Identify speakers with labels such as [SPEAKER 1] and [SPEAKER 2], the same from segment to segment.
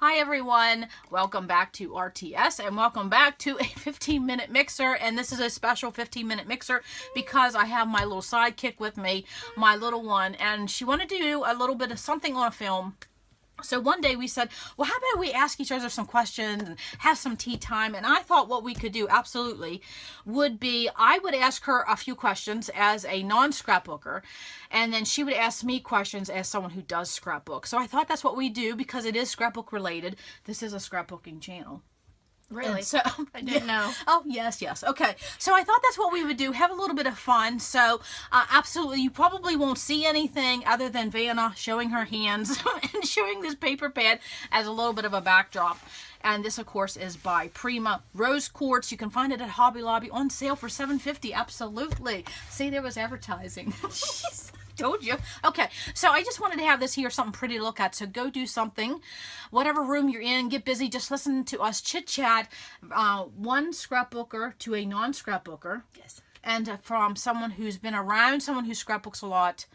[SPEAKER 1] Hi everyone, welcome back to RTS and welcome back to a 15-minute mixer, and this is a special 15-minute mixer because I have my little sidekick with me, my little one, and she wanted to do a little bit of something on a film. So one day we said, well, how about we ask each other some questions and have some tea time? And I thought what we could do absolutely would be I would ask her a few questions as a non-scrapbooker, and then she would ask me questions as someone who does scrapbook. So I thought that's what we do because it is scrapbook related. This is a scrapbooking channel.
[SPEAKER 2] Really?
[SPEAKER 1] And so
[SPEAKER 2] I didn't know.
[SPEAKER 1] Oh, yes. Okay. So I thought that's what we would do. Have a little bit of fun. So absolutely, you probably won't see anything other than Vanna showing her hands and showing this paper pad as a little bit of a backdrop. And this, of course, is by Prima Rose Quartz. You can find it at Hobby Lobby on sale for $7.50. Absolutely. See, there was advertising. Jeez. Told you. Okay, so I just wanted to have this here, something pretty to look at. So go do something, whatever room you're in, get busy. Just listen to us chit chat. One scrapbooker to a non-scrapbooker.
[SPEAKER 2] Yes.
[SPEAKER 1] And from someone who's been around, someone who scrapbooks a lot,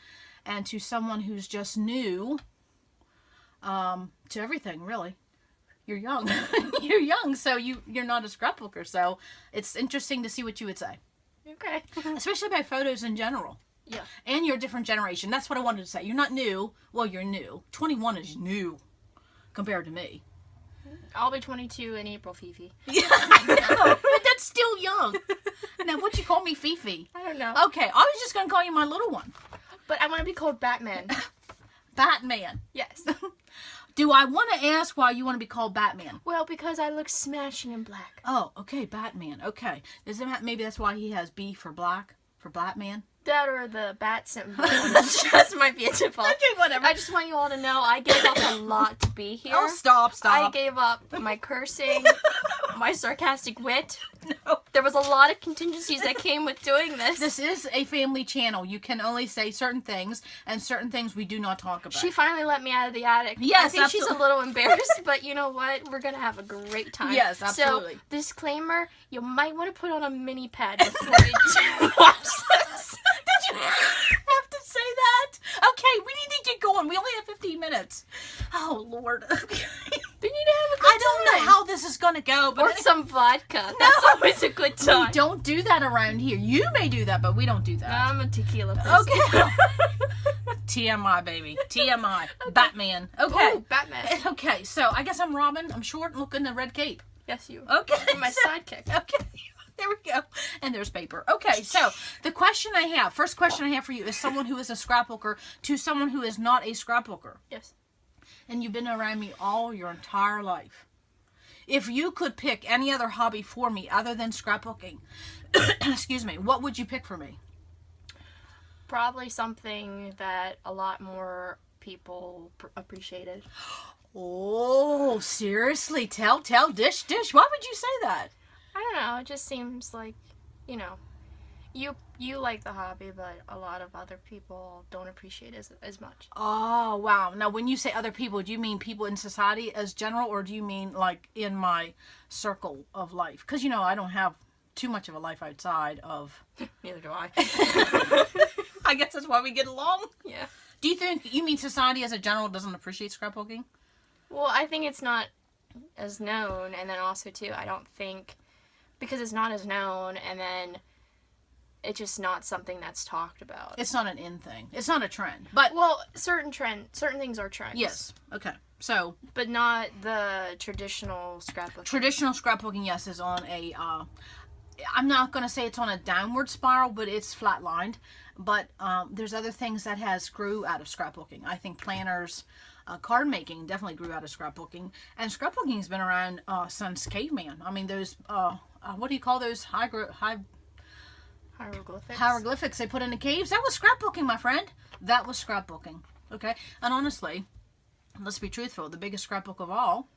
[SPEAKER 1] and to someone who's just new to everything, really. You're young. You're young, so you're not a scrapbooker. So it's interesting to see what you would say.
[SPEAKER 2] Okay.
[SPEAKER 1] Especially by photos in general.
[SPEAKER 2] Yeah.
[SPEAKER 1] And you're a different generation. That's what I wanted to say. You're not new. Well, you're new. 21 is new compared to me.
[SPEAKER 2] I'll be 22 in April, Fifi.
[SPEAKER 1] Yeah, I know. But that's still young. Now, what'd you call me, Fifi?
[SPEAKER 2] I don't know.
[SPEAKER 1] Okay, I was just going to call you my little one.
[SPEAKER 2] But I want to be called Batman.
[SPEAKER 1] Batman.
[SPEAKER 2] Yes.
[SPEAKER 1] Do I want to ask why you want to be called Batman?
[SPEAKER 2] Well, because I look smashing in black.
[SPEAKER 1] Oh, okay, Batman. Okay. Maybe that's why he has B for black, for Batman?
[SPEAKER 2] That or the bat symbol. Just might be a tip off.
[SPEAKER 1] Okay, whatever.
[SPEAKER 2] I just want you all to know I gave up a lot to be here.
[SPEAKER 1] Oh, stop.
[SPEAKER 2] I gave up my cursing, my sarcastic wit.
[SPEAKER 1] No.
[SPEAKER 2] There was a lot of contingencies that came with doing this.
[SPEAKER 1] This is a family channel. You can only say certain things, and certain things we do not talk about.
[SPEAKER 2] She finally let me out of the attic.
[SPEAKER 1] Yes,
[SPEAKER 2] I think
[SPEAKER 1] absolutely.
[SPEAKER 2] she's a little embarrassed, but you know what? We're going to have a great time.
[SPEAKER 1] Yes, absolutely.
[SPEAKER 2] So, disclaimer, you might want to put on a mini pad before you watch this.
[SPEAKER 1] Did you have to say that? Okay, we need to get going. We only have 15 minutes. Oh, Lord. Okay.
[SPEAKER 2] We need to have a good
[SPEAKER 1] I don't know how this is going to go. But
[SPEAKER 2] Or some vodka. That's always a good time.
[SPEAKER 1] we don't do that around here. You may do that, but we don't do that.
[SPEAKER 2] I'm a tequila person.
[SPEAKER 1] Okay. TMI, baby. TMI. Okay. Batman. Okay.
[SPEAKER 2] Ooh, Batman.
[SPEAKER 1] Okay, so I guess I'm Robin. I'm short and look in the red cape.
[SPEAKER 2] Yes, you.
[SPEAKER 1] Okay.
[SPEAKER 2] You're my sidekick.
[SPEAKER 1] Okay. There we go. And there's paper. Okay, so the first question I have for you is someone who is a scrapbooker to someone who is not a scrapbooker.
[SPEAKER 2] Yes.
[SPEAKER 1] And you've been around me all your entire life. If you could pick any other hobby for me other than scrapbooking, excuse me, what would you pick for me?
[SPEAKER 2] Probably something that a lot more people appreciated.
[SPEAKER 1] Oh, seriously? Tell, dish. Why would you say that?
[SPEAKER 2] I don't know. It just seems like, you know, you like the hobby, but a lot of other people don't appreciate it as much.
[SPEAKER 1] Oh, wow. Now, when you say other people, do you mean people in society as general, or do you mean like in my circle of life? Because, you know, I don't have too much of a life outside of...
[SPEAKER 2] Neither do I.
[SPEAKER 1] I guess that's why we get along.
[SPEAKER 2] Yeah.
[SPEAKER 1] Do you think you mean society as a general doesn't appreciate scrapbooking?
[SPEAKER 2] Well, I think it's not as known, and then also, too, I don't think... Because it's not as known, and then it's just not something that's talked about.
[SPEAKER 1] It's not an in thing. It's not a trend. But
[SPEAKER 2] well, certain things are trends.
[SPEAKER 1] yes. Okay. So,
[SPEAKER 2] but not the traditional scrapbooking.
[SPEAKER 1] Traditional scrapbooking, yes, is on a I'm not going to say it's on a downward spiral, but it's flatlined. But there's other things that has grew out of scrapbooking. I think planners, card making definitely grew out of scrapbooking. And scrapbooking has been around since caveman. I mean, those what do you call those hieroglyphics they put in the caves? That was scrapbooking, my friend. That was scrapbooking. Okay? And honestly, let's be truthful, the biggest scrapbook of all,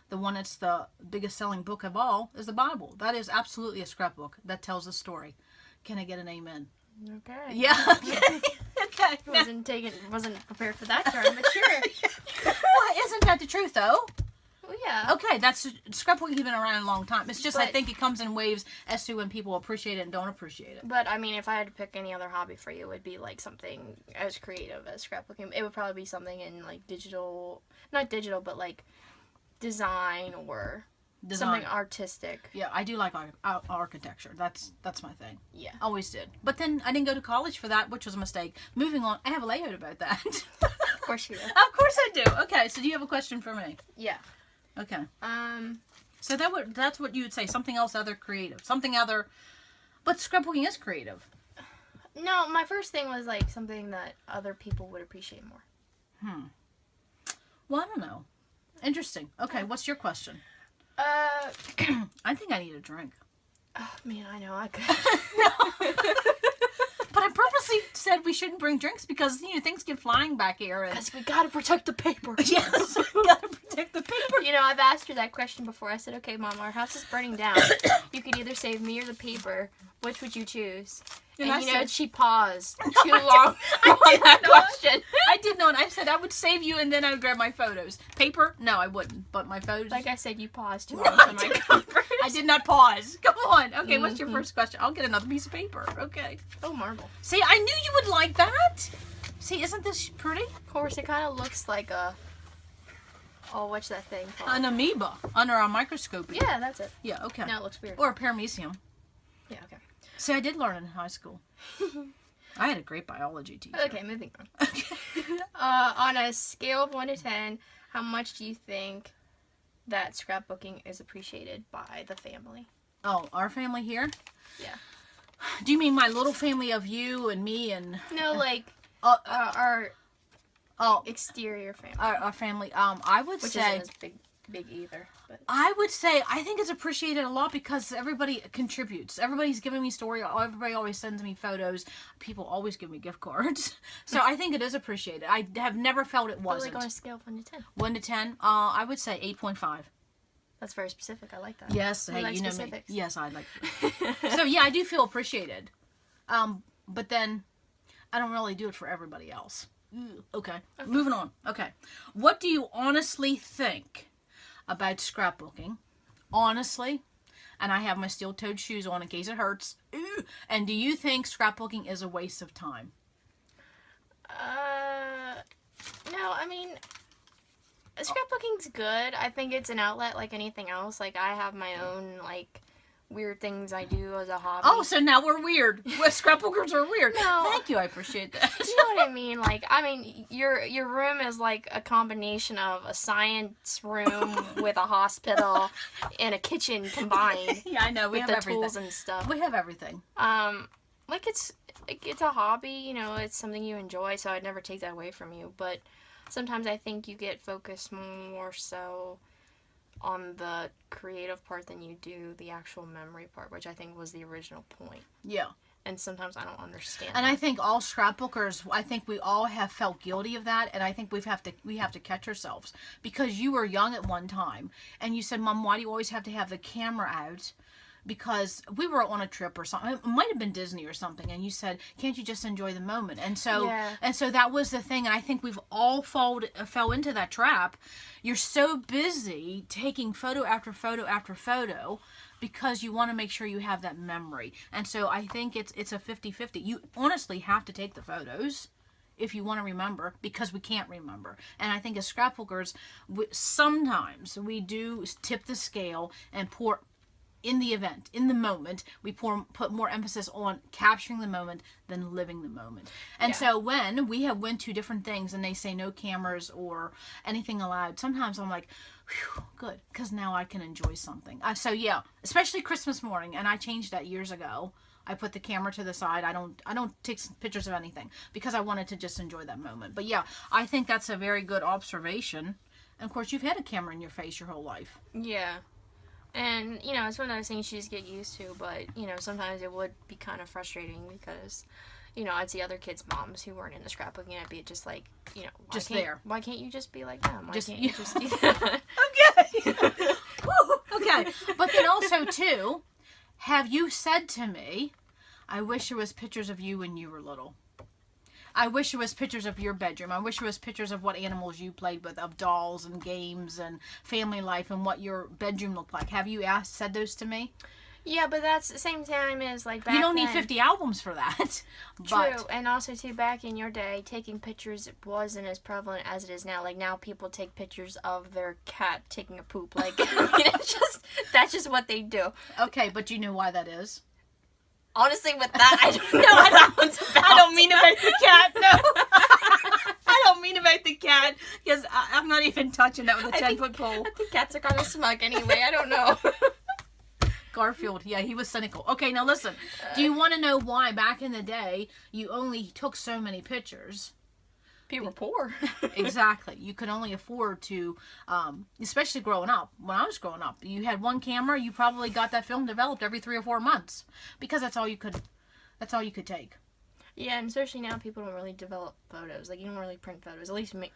[SPEAKER 1] the one that's the biggest selling book of all, is the Bible. That is absolutely a scrapbook that tells a story. Can I get an amen?
[SPEAKER 2] Okay.
[SPEAKER 1] Yeah, okay. Okay.
[SPEAKER 2] Wasn't prepared for that term, but sure.
[SPEAKER 1] Well, isn't that the truth, though?
[SPEAKER 2] Well, yeah.
[SPEAKER 1] Okay, scrapbooking has been around a long time. It's just, I
[SPEAKER 2] But-
[SPEAKER 1] think it comes in waves as to when people appreciate it and don't appreciate it.
[SPEAKER 2] But, I mean, if I had to pick any other hobby for you, it would be, like, something as creative as scrapbooking. It would probably be something in, like, digital... Not digital, but, like, design or
[SPEAKER 1] Design.
[SPEAKER 2] something artistic.
[SPEAKER 1] Yeah, I do like architecture. That's my thing.
[SPEAKER 2] Yeah.
[SPEAKER 1] Always did. But then I didn't go to college for that, which was a mistake. Moving on, I have a layout about that.
[SPEAKER 2] Of course you do.
[SPEAKER 1] Of course I do. Okay, so do you have a question for me?
[SPEAKER 2] Yeah.
[SPEAKER 1] Okay. So that's what you would say. Something else other creative. Something other. But scrapbooking is creative.
[SPEAKER 2] No, my first thing was like something that other people would appreciate more.
[SPEAKER 1] Well, I don't know. Interesting. Okay, what's your question? I think I need a drink.
[SPEAKER 2] Oh man, I know I could.
[SPEAKER 1] But I purposely said we shouldn't bring drinks because things get flying back here.
[SPEAKER 2] Because we gotta protect the paper.
[SPEAKER 1] Yes, we gotta protect the paper.
[SPEAKER 2] I've asked her that question before. I said, "Okay, Mom, our house is burning down. You could either save me or the paper. Which would you choose?" And she paused too long on that question.
[SPEAKER 1] I did not. I said I would save you and then I would grab my photos. Paper? No, I wouldn't. But my photos.
[SPEAKER 2] Like I said, you paused too long on my comfort.
[SPEAKER 1] I did not pause. Come on. Okay, what's your first question? I'll get another piece of paper. Okay.
[SPEAKER 2] Oh, marble.
[SPEAKER 1] See, I knew you would like that. See, isn't this pretty?
[SPEAKER 2] Of course, it kind of looks like a... Oh, what's that thing called?
[SPEAKER 1] An amoeba under a microscope.
[SPEAKER 2] Yeah, that's it.
[SPEAKER 1] Yeah, okay.
[SPEAKER 2] Now it looks weird.
[SPEAKER 1] Or a paramecium.
[SPEAKER 2] Yeah, okay.
[SPEAKER 1] See, I did learn in high school. I had a great biology teacher.
[SPEAKER 2] Okay, moving on. On a scale of 1 to 10, how much do you think that scrapbooking is appreciated by the family?
[SPEAKER 1] Oh, our family here?
[SPEAKER 2] Yeah.
[SPEAKER 1] Do you mean my little family of you and me and...
[SPEAKER 2] No, like our exterior family.
[SPEAKER 1] Our family. I would
[SPEAKER 2] Which
[SPEAKER 1] say...
[SPEAKER 2] isn't as big either. But.
[SPEAKER 1] I would say I think it's appreciated a lot because everybody contributes. Everybody's giving me story. Everybody always sends me photos. People always give me gift cards. So I think it is appreciated. I have never felt it wasn't.
[SPEAKER 2] Like on a scale of 1 to 10.
[SPEAKER 1] 1 to 10. I would say 8.5.
[SPEAKER 2] That's very specific. I like that.
[SPEAKER 1] Yes,
[SPEAKER 2] I
[SPEAKER 1] hey,
[SPEAKER 2] like
[SPEAKER 1] you know
[SPEAKER 2] specifics.
[SPEAKER 1] me. Yes, I like. So yeah, I do feel appreciated. But then I don't really do it for everybody else. Okay, moving on. Okay, what do you honestly think about scrapbooking? Honestly, and I have my steel-toed shoes on in case it hurts. And do you think scrapbooking is a waste of time?
[SPEAKER 2] No, I mean, scrapbooking's good. I think it's an outlet like anything else. Like, I have my own, like, weird things I do as a hobby.
[SPEAKER 1] Oh, so now we're weird. Scrapbookers are weird.
[SPEAKER 2] No.
[SPEAKER 1] Thank you, I appreciate that.
[SPEAKER 2] You know what I mean? Like, your room is like a combination of a science room with a hospital and a kitchen combined.
[SPEAKER 1] Yeah, I know. We
[SPEAKER 2] with
[SPEAKER 1] have
[SPEAKER 2] the
[SPEAKER 1] everything.
[SPEAKER 2] tools and stuff.
[SPEAKER 1] We have everything.
[SPEAKER 2] Like it's a hobby, it's something you enjoy, so I'd never take that away from you. But sometimes I think you get focused more so on the creative part than you do the actual memory part, which I think was the original point.
[SPEAKER 1] Yeah.
[SPEAKER 2] And sometimes I don't understand.
[SPEAKER 1] And I think all scrapbookers, I think we all have felt guilty of that, and I think we have to catch ourselves because you were young at one time, and you said, "Mom, why do you always have to have the camera out?" Because we were on a trip or something. It might have been Disney or something, and you said, "Can't you just enjoy the moment?" And so, so that was the thing. And I think we've all fell into that trap. You're so busy taking photo after photo after photo because you want to make sure you have that memory. And so I think it's a 50-50. You honestly have to take the photos if you want to remember, because we can't remember. And I think as scrapbookers, sometimes we do tip the scale and pour in the event, in the moment, we put more emphasis on capturing the moment than living the moment. And so when we have went to different things and they say no cameras or anything allowed, sometimes I'm like, whew, good, because now I can enjoy something. So yeah, especially Christmas morning, and I changed that years ago. I put the camera to the side. I don't take pictures of anything because I wanted to just enjoy that moment. But yeah, I think that's a very good observation. And of course, you've had a camera in your face your whole life.
[SPEAKER 2] Yeah. And, it's one of those things you just get used to, but, sometimes it would be kind of frustrating because, I'd see other kids' moms who weren't into scrapbooking, and I'd be just like,
[SPEAKER 1] just there.
[SPEAKER 2] Why can't you just be like them? Why
[SPEAKER 1] just,
[SPEAKER 2] can't you just do that?
[SPEAKER 1] Okay. Okay. But then also, too, have you said to me, I wish there was pictures of you when you were little. I wish there was pictures of your bedroom. I wish there was pictures of what animals you played with, of dolls and games and family life and what your bedroom looked like. Have you said those to me?
[SPEAKER 2] Yeah, but that's the same time as like back
[SPEAKER 1] You don't need
[SPEAKER 2] then.
[SPEAKER 1] 50 albums for that.
[SPEAKER 2] True,
[SPEAKER 1] But
[SPEAKER 2] and also too, back in your day, taking pictures wasn't as prevalent as it is now. Like now, people take pictures of their cat taking a poop. Like I mean, that's just what they do.
[SPEAKER 1] okay, but you know why that is?
[SPEAKER 2] Honestly, with that, I don't know what that one's about.
[SPEAKER 1] I don't mean about the cat. No, I don't mean about the cat because I'm not even touching that with a 10-foot pole.
[SPEAKER 2] I think cats are kind of smug anyway. I don't know.
[SPEAKER 1] Garfield, yeah, he was cynical. Okay, now listen. Do you want to know why back in the day you only took so many pictures?
[SPEAKER 2] People were poor.
[SPEAKER 1] Exactly. You could only afford to, especially growing up. When I was growing up, you had one camera. You probably got that film developed every 3 or 4 months because that's all you could. That's all you could take.
[SPEAKER 2] Yeah, and especially now, people don't really develop photos. Like you don't really print photos. At least me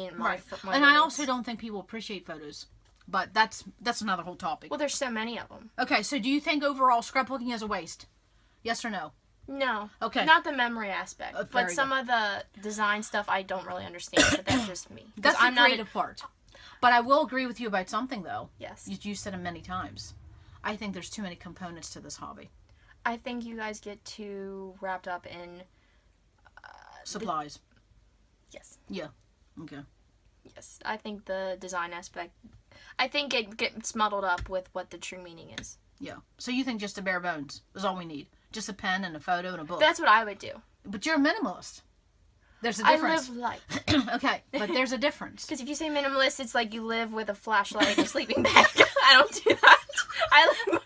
[SPEAKER 2] and my.
[SPEAKER 1] Right.
[SPEAKER 2] My
[SPEAKER 1] And I
[SPEAKER 2] videos.
[SPEAKER 1] also don't think people appreciate photos. But that's another whole topic.
[SPEAKER 2] Well, there's so many of them.
[SPEAKER 1] Okay, so do you think overall scrapbooking is a waste? Yes or no?
[SPEAKER 2] No.
[SPEAKER 1] Okay.
[SPEAKER 2] Not the memory aspect,
[SPEAKER 1] Very
[SPEAKER 2] but some of the design stuff I don't really understand. But that's just me. 'Cause
[SPEAKER 1] That's the
[SPEAKER 2] I'm not
[SPEAKER 1] creative part. But I will agree with you about something, though.
[SPEAKER 2] Yes.
[SPEAKER 1] You said it many times. I think there's too many components to this hobby.
[SPEAKER 2] I think you guys get too wrapped up in.
[SPEAKER 1] Supplies.
[SPEAKER 2] Yes.
[SPEAKER 1] Yeah. Okay.
[SPEAKER 2] Yes. I think the design aspect. I think it gets muddled up with what the true meaning is.
[SPEAKER 1] Yeah. So you think just the bare bones is all we need? Just a pen and a photo and a book?
[SPEAKER 2] That's what I would do.
[SPEAKER 1] But you're a minimalist. There's a
[SPEAKER 2] I
[SPEAKER 1] difference.
[SPEAKER 2] live life.
[SPEAKER 1] Okay, but there's a difference.
[SPEAKER 2] Because if you say minimalist, it's like you live with a flashlight and a sleeping bag. I don't do that.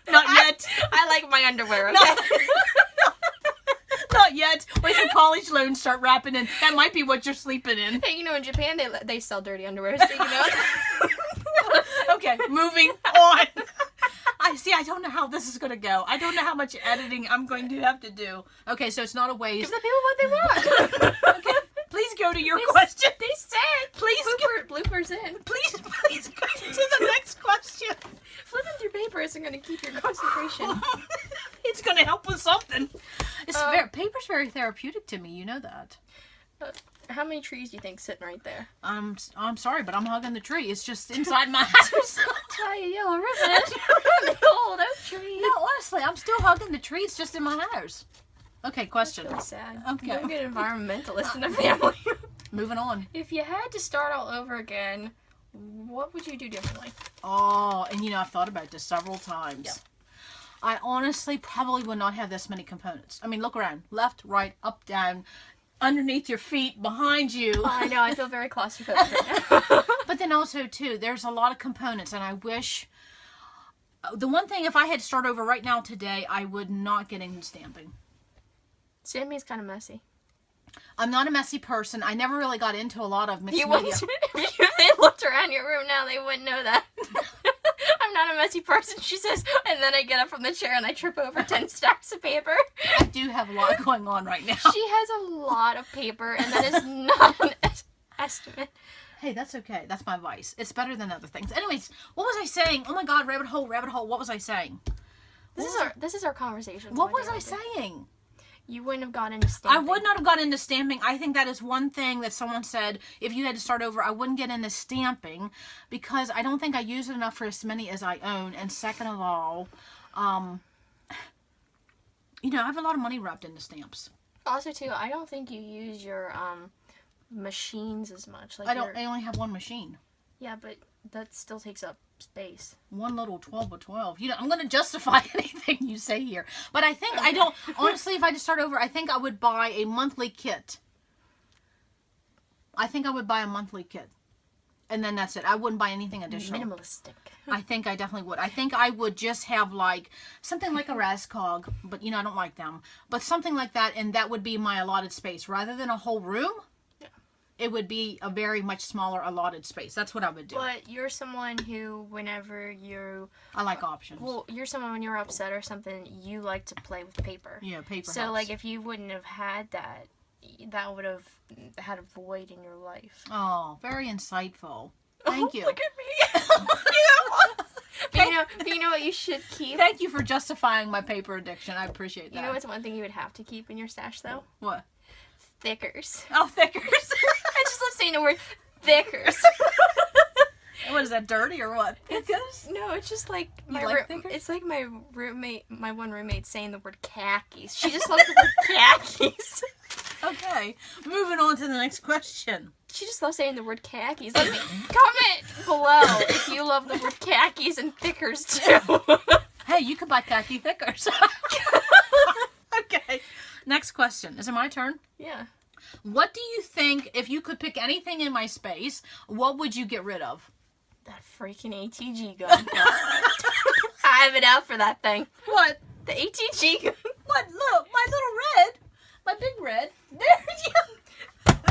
[SPEAKER 1] Not yet.
[SPEAKER 2] I like my underwear, okay?
[SPEAKER 1] Not yet. Wait till college loans start wrapping in. That might be what you're sleeping in.
[SPEAKER 2] Hey, you know, in Japan, they sell dirty underwear, so you know.
[SPEAKER 1] Okay, moving on. I don't know how this is going to go. I don't know how much editing I'm going to have to do. Okay, so it's not a waste.
[SPEAKER 2] Give the people what they want.
[SPEAKER 1] Okay, please go to your question.
[SPEAKER 2] They said.
[SPEAKER 1] Please
[SPEAKER 2] bloopers in.
[SPEAKER 1] Please go to the next question.
[SPEAKER 2] Flipping through paper isn't going to keep your concentration.
[SPEAKER 1] It's going to help with something. Paper's very therapeutic to me. You know that.
[SPEAKER 2] How many trees do you think sitting right there?
[SPEAKER 1] I'm sorry, but I'm hugging the tree. It's just inside my house.
[SPEAKER 2] Tie a yellow ribbon. The old oak tree.
[SPEAKER 1] No, honestly, I'm still hugging the tree. It's just in my house. Okay, question.
[SPEAKER 2] That's really sad.
[SPEAKER 1] Okay.
[SPEAKER 2] You're a good environmentalist in the family.
[SPEAKER 1] Moving on.
[SPEAKER 2] If you had to start all over again, what would you do differently?
[SPEAKER 1] Oh, and I've thought about this several times.
[SPEAKER 2] Yep.
[SPEAKER 1] I honestly probably would not have this many components. I mean, look around. Left, right, up, down, underneath your feet, behind you.
[SPEAKER 2] Oh, I know. I feel very claustrophobic right now.
[SPEAKER 1] But then also, too, there's a lot of components, and I wish... The one thing, if I had to start over right now today, I would not get into stamping.
[SPEAKER 2] Stamping's kind of messy.
[SPEAKER 1] I'm not a messy person. I never really got into a lot of mixed
[SPEAKER 2] You
[SPEAKER 1] media.
[SPEAKER 2] wouldn't, if they looked around your room now, they wouldn't know that. I'm not a messy person, she says, and then I get up from the chair and I trip over 10 stacks of paper.
[SPEAKER 1] I do have a lot going on right now.
[SPEAKER 2] She has a lot of paper, and that is not an estimate.
[SPEAKER 1] Hey, that's okay. That's my vice. It's better than other things. Anyways, what was I saying? Oh my God, rabbit hole, rabbit hole. What was I saying?
[SPEAKER 2] This is our conversation.
[SPEAKER 1] What was I saying?
[SPEAKER 2] You wouldn't have got into stamping.
[SPEAKER 1] I would not have got into stamping. I think that is one thing that someone said, if you had to start over, I wouldn't get into stamping because I don't think I use it enough for as many as I own. And second of all, I have a lot of money wrapped into stamps.
[SPEAKER 2] Also, too, I don't think you use your machines as much. Like
[SPEAKER 1] I only have one machine.
[SPEAKER 2] Yeah, but that still takes up space.
[SPEAKER 1] One little 12 by 12. I'm going to justify anything you say here. But I think I don't... Honestly, if I just start over, I think I would buy a monthly kit. And then that's it. I wouldn't buy anything additional.
[SPEAKER 2] Minimalistic.
[SPEAKER 1] I think I definitely would. I think I would just have something like a Rascog, but I don't like them. But something like that, and that would be my allotted space. Rather than a whole room, it would be a very much smaller allotted space. That's what I would do.
[SPEAKER 2] But you're someone who, whenever
[SPEAKER 1] I like options.
[SPEAKER 2] Well, you're someone when you're upset or something, you like to play with paper.
[SPEAKER 1] Yeah, paper
[SPEAKER 2] So,
[SPEAKER 1] helps.
[SPEAKER 2] if you wouldn't have had that, that would have had a void in your life.
[SPEAKER 1] Oh, very insightful. Thank you.
[SPEAKER 2] Look at me. But you know what you should keep?
[SPEAKER 1] Thank you for justifying my paper addiction. I appreciate that.
[SPEAKER 2] You know what's one thing you would have to keep in your stash, though?
[SPEAKER 1] What?
[SPEAKER 2] Thickers.
[SPEAKER 1] Oh, thickers.
[SPEAKER 2] I just love saying the word thickers.
[SPEAKER 1] What is that, dirty or what?
[SPEAKER 2] No, it's just like it's like my one roommate saying the word khakis. She just loves the word khakis.
[SPEAKER 1] Okay, moving on to the next question.
[SPEAKER 2] She just loves saying the word khakis. Let me comment below if you love the word khakis and thickers too.
[SPEAKER 1] Hey, you could buy khaki thickers. Okay, next question. Is it my turn?
[SPEAKER 2] Yeah.
[SPEAKER 1] What do you think, if you could pick anything in my space, what would you get rid of?
[SPEAKER 2] That freaking ATG gun. I have it out for that thing.
[SPEAKER 1] What?
[SPEAKER 2] The ATG gun.
[SPEAKER 1] What? Look, my little red. My big red. There you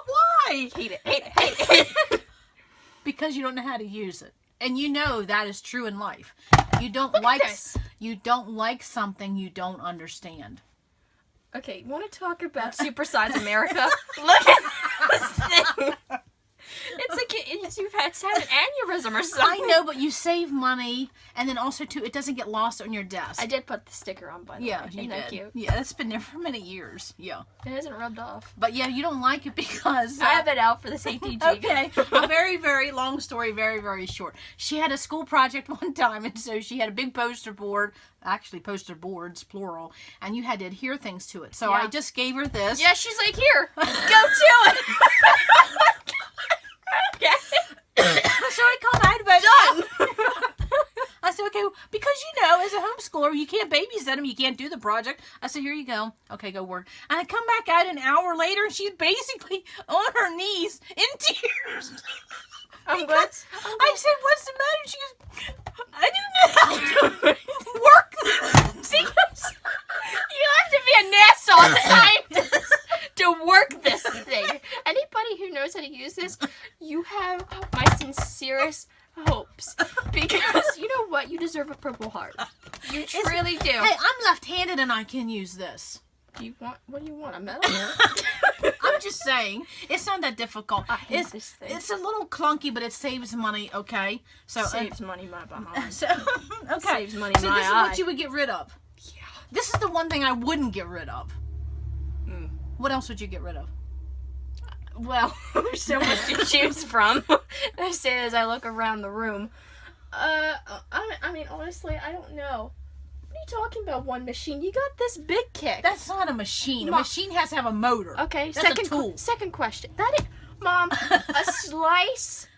[SPEAKER 1] Why?
[SPEAKER 2] Hate it.
[SPEAKER 1] Because you don't know how to use it. And you know that is true in life. You don't
[SPEAKER 2] Look
[SPEAKER 1] like
[SPEAKER 2] at this.
[SPEAKER 1] You don't like something you don't understand.
[SPEAKER 2] Okay, want to talk about Supersize America? Look at this thing. It's like you've had an aneurysm or something.
[SPEAKER 1] I know, but you save money, and then also too, it doesn't get lost on your desk.
[SPEAKER 2] I did put the sticker on, by the way.
[SPEAKER 1] Yeah, you
[SPEAKER 2] Isn't that
[SPEAKER 1] did.
[SPEAKER 2] cute?
[SPEAKER 1] Yeah, that's been there for many years. Yeah,
[SPEAKER 2] It hasn't rubbed off.
[SPEAKER 1] but yeah, you don't like it because
[SPEAKER 2] I have it out for this ATG.
[SPEAKER 1] Okay, a very, very long story, very, very short. She had a school project one time, and so she had a big poster board, actually poster boards, plural, and you had to adhere things to it. So
[SPEAKER 2] Yeah.
[SPEAKER 1] I just gave her this.
[SPEAKER 2] Yeah, she's like, here, go to it. Okay.
[SPEAKER 1] So I called out about
[SPEAKER 2] Done.
[SPEAKER 1] I said, okay, because you know, as a homeschooler, you can't babysit them, you can't do the project. I said, here you go. Okay, go work. And I come back out an hour later, and she's basically on her knees in tears.
[SPEAKER 2] I'm glad.
[SPEAKER 1] I said, what's the matter? She goes, I don't know how to work this.
[SPEAKER 2] Because you have to be a NASA scientist to work this thing. Anybody who knows how to use this, you have my sincerest hopes. Because you know what? You deserve a Purple Heart. You truly do.
[SPEAKER 1] Hey, I'm left-handed and I can use this.
[SPEAKER 2] What do you want? A medal?
[SPEAKER 1] I'm just saying, it's not that difficult.
[SPEAKER 2] I hate this thing.
[SPEAKER 1] It's a little clunky, but it saves money, okay? So
[SPEAKER 2] Saves money, my behind.
[SPEAKER 1] So, okay.
[SPEAKER 2] Saves money,
[SPEAKER 1] so
[SPEAKER 2] my
[SPEAKER 1] this is
[SPEAKER 2] eye.
[SPEAKER 1] what you would get rid of.
[SPEAKER 2] Yeah.
[SPEAKER 1] This is the one thing I wouldn't get rid of.
[SPEAKER 2] Mm.
[SPEAKER 1] What else would you get rid of?
[SPEAKER 2] Well, there's so much to choose from. I say as I look around the room. I mean, honestly, I don't know. What are you talking about? One machine? You got this big kick.
[SPEAKER 1] That's not a machine. A
[SPEAKER 2] Mom-
[SPEAKER 1] machine has to have a motor.
[SPEAKER 2] Okay.
[SPEAKER 1] That's a tool.
[SPEAKER 2] Second question. Mom, a slice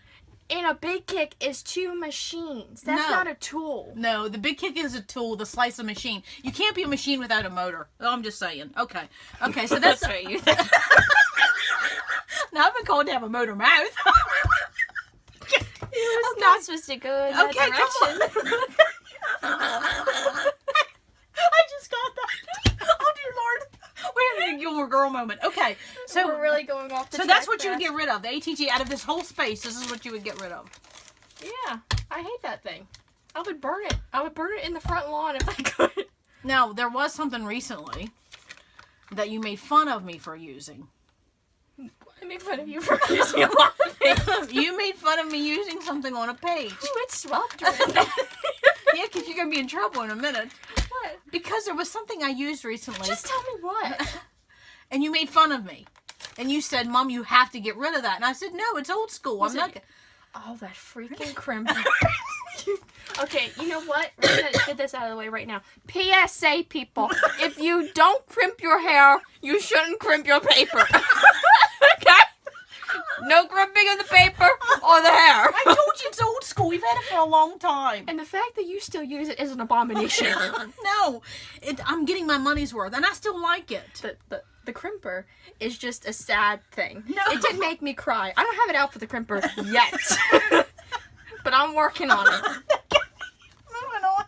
[SPEAKER 2] and a big kick is two machines. That's
[SPEAKER 1] No.
[SPEAKER 2] not a tool.
[SPEAKER 1] No, the big kick is a tool. The slice a machine. You can't be a machine without a motor. I'm just saying. Okay. Okay. So that's.
[SPEAKER 2] what you think.
[SPEAKER 1] Now I've been called to have a motor mouth.
[SPEAKER 2] It's not supposed to go in that
[SPEAKER 1] Okay,
[SPEAKER 2] direction.
[SPEAKER 1] come on. I just got that. Oh dear Lord, we're having a Gilmore Girl moment. Okay, so
[SPEAKER 2] we're really going off the
[SPEAKER 1] so
[SPEAKER 2] track
[SPEAKER 1] that's what you would
[SPEAKER 2] fast.
[SPEAKER 1] get rid of. The ATG out of this whole space. This is what you would get rid of.
[SPEAKER 2] Yeah, I hate that thing. I would burn it. I would burn it in the front lawn if I could.
[SPEAKER 1] Now there was something recently that you made fun of me for using.
[SPEAKER 2] I made fun of you for using a lot of things.
[SPEAKER 1] You made fun of me using something on a page.
[SPEAKER 2] Ooh, it swelled during that.
[SPEAKER 1] Yeah, because you're gonna be in trouble in a minute.
[SPEAKER 2] What?
[SPEAKER 1] Because there was something I used recently.
[SPEAKER 2] Just tell me what.
[SPEAKER 1] And you made fun of me. And you said, Mom, you have to get rid of that. And I said, no, it's old school.
[SPEAKER 2] Was
[SPEAKER 1] I'm not.
[SPEAKER 2] it- Oh, that freaking crimper. Okay, you know what? We're gonna get this out of the way right now. PSA, people. If you don't crimp your hair, you shouldn't crimp your paper. Okay? No crimping of the paper or the hair.
[SPEAKER 1] I told you it's old school. We've had it for a long time.
[SPEAKER 2] And the fact that you still use it is an abomination.
[SPEAKER 1] No, I'm getting my money's worth, and I still like it.
[SPEAKER 2] The crimper is just a sad thing.
[SPEAKER 1] No.
[SPEAKER 2] It did make me cry. I don't have it out for the crimper yet. But I'm working on it.
[SPEAKER 1] Moving on.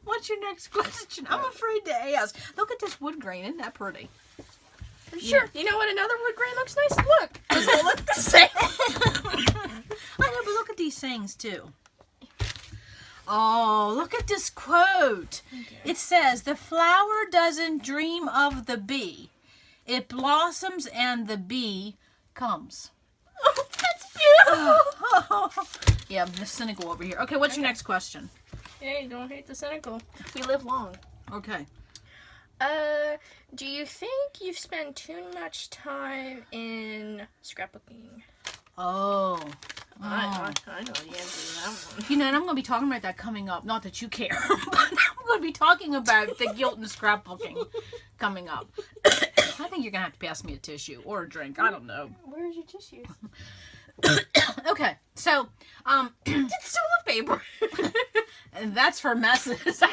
[SPEAKER 1] What's your next question? I'm afraid to ask. Look at this wood grain. Isn't that pretty?
[SPEAKER 2] Sure. You know what another wood grain looks nice? Look. Does it look the same?
[SPEAKER 1] I know, but look at these things, too. Oh, look at this quote. It says, the flower doesn't dream of the bee. It blossoms and the bee comes.
[SPEAKER 2] Oh, that's beautiful.
[SPEAKER 1] Yeah, I'm just cynical over here. Okay, what's your next question?
[SPEAKER 2] Hey, don't hate the cynical. We live long.
[SPEAKER 1] Okay.
[SPEAKER 2] Do you think you've spent too much time in scrapbooking?
[SPEAKER 1] Oh,
[SPEAKER 2] I know the answer to that one.
[SPEAKER 1] You know, and I'm going to be talking about that coming up. Not that you care, but I'm going to be talking about the guilt and scrapbooking coming up. I think you're going to have to pass me a tissue or a drink. I don't know.
[SPEAKER 2] Where's your tissues?
[SPEAKER 1] Okay, so,
[SPEAKER 2] It's toilet paper.
[SPEAKER 1] and that's for messes.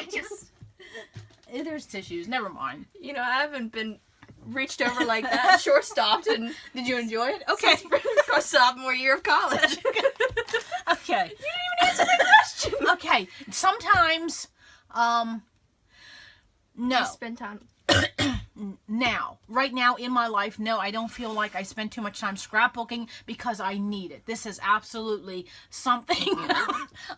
[SPEAKER 1] There's tissues. Never mind.
[SPEAKER 2] You know, I haven't been reached over like that, short stopped, and
[SPEAKER 1] Did you enjoy it? Okay.
[SPEAKER 2] across sophomore year of college.
[SPEAKER 1] Okay.
[SPEAKER 2] You didn't even answer my question.
[SPEAKER 1] Okay. Sometimes, no.
[SPEAKER 2] You spend time.
[SPEAKER 1] Now, right now in my life, no, I don't feel like I spend too much time scrapbooking because I need it. This is absolutely something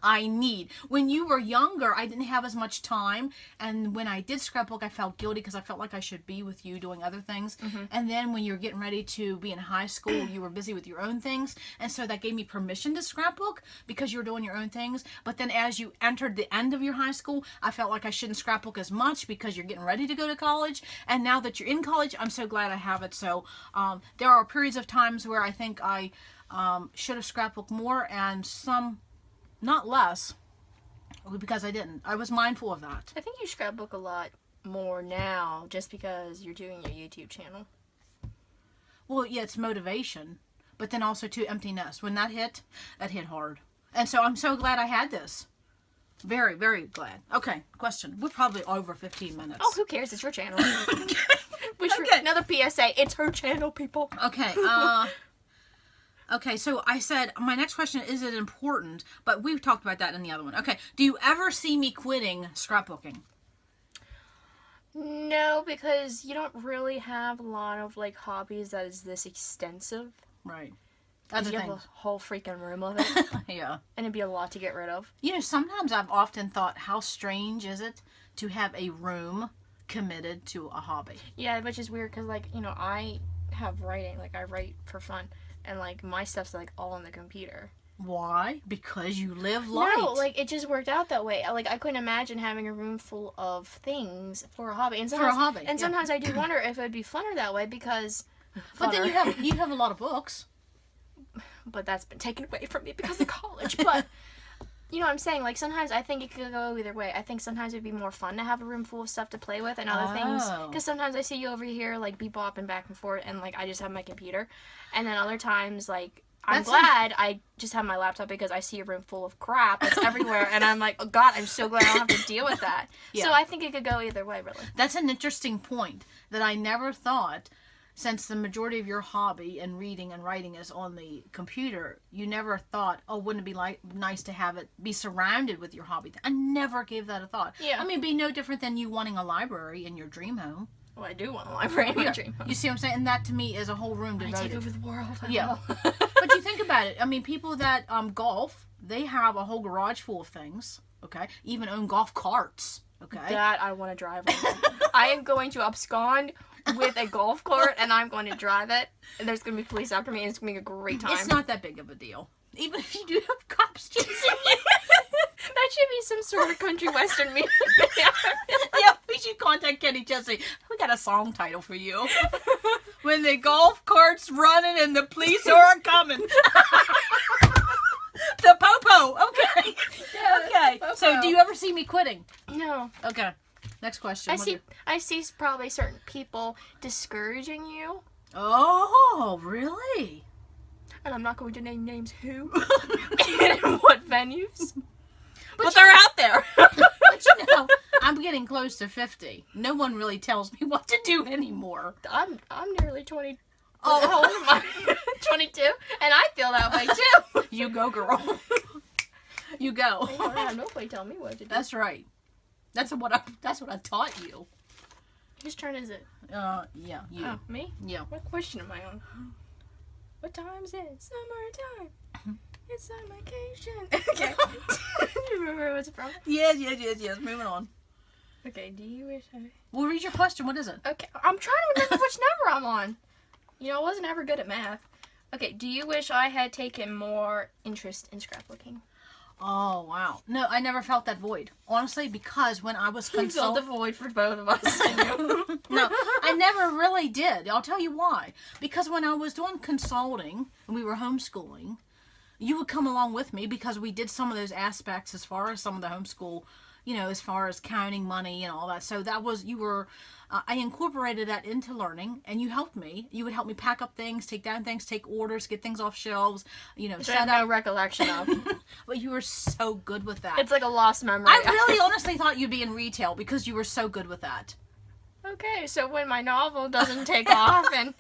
[SPEAKER 1] I need. When you were younger, I didn't have as much time, and when I did scrapbook, I felt guilty because I felt like I should be with you doing other things. And then when you're getting ready to be in high school, you were busy with your own things, and so that gave me permission to scrapbook because you were doing your own things. But then as you entered the end of your high school, I felt like I shouldn't scrapbook as much because you're getting ready to go to college. And now that you're in college, I'm so glad I have it. So there are periods of times where I think I should have scrapbooked more, and some not less, because I didn't. I was mindful of that.
[SPEAKER 2] I think you scrapbook a lot more now just because you're doing your YouTube channel.
[SPEAKER 1] Well, yeah, it's motivation, but then also too empty nest. When that hit hard. And so I'm so glad I had this. Very, very glad. Okay, question. We're probably over 15 minutes.
[SPEAKER 2] Oh, who cares? It's your channel.
[SPEAKER 1] Okay.
[SPEAKER 2] Another PSA. It's her channel, people.
[SPEAKER 1] Okay, okay, so I said, my next question, is it important? But we've talked about that in the other one. Okay, do you ever see me quitting scrapbooking?
[SPEAKER 2] No, because you don't really have a lot of, like, hobbies that is this extensive.
[SPEAKER 1] Right.
[SPEAKER 2] 'Cause
[SPEAKER 1] Other
[SPEAKER 2] you have
[SPEAKER 1] things.
[SPEAKER 2] a whole freaking room of it.
[SPEAKER 1] Yeah.
[SPEAKER 2] And it'd be a lot to get rid of.
[SPEAKER 1] You know, sometimes I've often thought, how strange is it to have a room committed to a hobby?
[SPEAKER 2] Yeah, which is weird because, like, you know, I have writing. Like, I write for fun. And, like, my stuff's, like, all on the computer.
[SPEAKER 1] Why? Because you live light.
[SPEAKER 2] No, like, it just worked out that way. Like, I couldn't imagine having a room full of things for a hobby. And
[SPEAKER 1] For a hobby,
[SPEAKER 2] And
[SPEAKER 1] yeah.
[SPEAKER 2] sometimes I do wonder if it would be funner that way because...
[SPEAKER 1] But then
[SPEAKER 2] Funner.
[SPEAKER 1] you have a lot of books.
[SPEAKER 2] But that's been taken away from me because of college. But... You know what I'm saying? Like, sometimes I think it could go either way. I think sometimes it'd be more fun to have a room full of stuff to play with and other things.
[SPEAKER 1] Oh.
[SPEAKER 2] Because sometimes I see you over here, like, bebopping back and forth, and, like, I just have my computer. And then other times, like, I'm glad I just have my laptop because I see a room full of crap that's everywhere. And I'm like, oh, God, I'm so glad I don't have to deal with that.
[SPEAKER 1] Yeah.
[SPEAKER 2] So I think it could go either way, really.
[SPEAKER 1] That's an interesting point that I never thought. Since the majority of your hobby and reading and writing is on the computer, you never thought, oh, wouldn't it be nice to have it be surrounded with your hobby? I never gave that a thought.
[SPEAKER 2] Yeah.
[SPEAKER 1] I mean, it'd be no different than you wanting a library in your dream home.
[SPEAKER 2] Well, I do want a library in my dream.
[SPEAKER 1] You see what I'm saying? And that to me is a whole room
[SPEAKER 2] I
[SPEAKER 1] devoted.
[SPEAKER 2] take over the world.
[SPEAKER 1] Yeah. But you think about it. I mean, people that golf, they have a whole garage full of things. Okay, even own golf carts. Okay.
[SPEAKER 2] That I want to drive on. I am going to abscond with a golf cart and I'm going to drive it. And there's going to be police after me and it's going to be a great time.
[SPEAKER 1] It's not that big of a deal. Even if you do have cops chasing you.
[SPEAKER 2] That should be some sort of country western music.
[SPEAKER 1] Yeah, we should contact Kenny Jesse. We got a song title for you. When the golf cart's running and the police are coming. The popo. Okay.
[SPEAKER 2] Yeah,
[SPEAKER 1] Okay.
[SPEAKER 2] popo.
[SPEAKER 1] So, do you ever see me quitting?
[SPEAKER 2] No.
[SPEAKER 1] Okay. Next question.
[SPEAKER 2] I see probably certain people discouraging you.
[SPEAKER 1] Oh, really?
[SPEAKER 2] And I'm not going to name names who and in what venues. But
[SPEAKER 1] they're
[SPEAKER 2] out there.
[SPEAKER 1] But you know, I'm getting close to 50. No one really tells me what to do anymore.
[SPEAKER 2] I'm nearly 20. Oh, how old am I? 22, and I feel that way too.
[SPEAKER 1] You go, girl. You go.
[SPEAKER 2] You don't have nobody tell me what to do.
[SPEAKER 1] That's right. That's what I taught you.
[SPEAKER 2] Whose turn is it?
[SPEAKER 1] Yeah, you.
[SPEAKER 2] Oh, me?
[SPEAKER 1] Yeah.
[SPEAKER 2] What question am I on? What time is it? Summertime. It's on vacation. Okay. Do you remember what's it from?
[SPEAKER 1] Yes. Moving on.
[SPEAKER 2] Okay, do you wish I...
[SPEAKER 1] Well, read your question. What is it?
[SPEAKER 2] Okay, I'm trying to remember which number I'm on. You know, I wasn't ever good at math. Okay, do you wish I had taken more interest in scrapbooking?
[SPEAKER 1] Oh, wow. No, I never felt that void. Honestly, because when I was
[SPEAKER 2] You filled the void for both of us.
[SPEAKER 1] No, I never really did. I'll tell you why. Because when I was doing consulting and we were homeschooling, you would come along with me because we did some of those aspects as far as some of the homeschool, as far as counting money and all that. So that was, I incorporated that into learning, and you helped me. You would help me pack up things, take down things, take orders, get things off shelves,
[SPEAKER 2] Which I have no recollection of.
[SPEAKER 1] But you were so good with that.
[SPEAKER 2] It's like a lost memory.
[SPEAKER 1] I really honestly thought you'd be in retail because you were so good with that.
[SPEAKER 2] Okay, so when my novel doesn't take off and,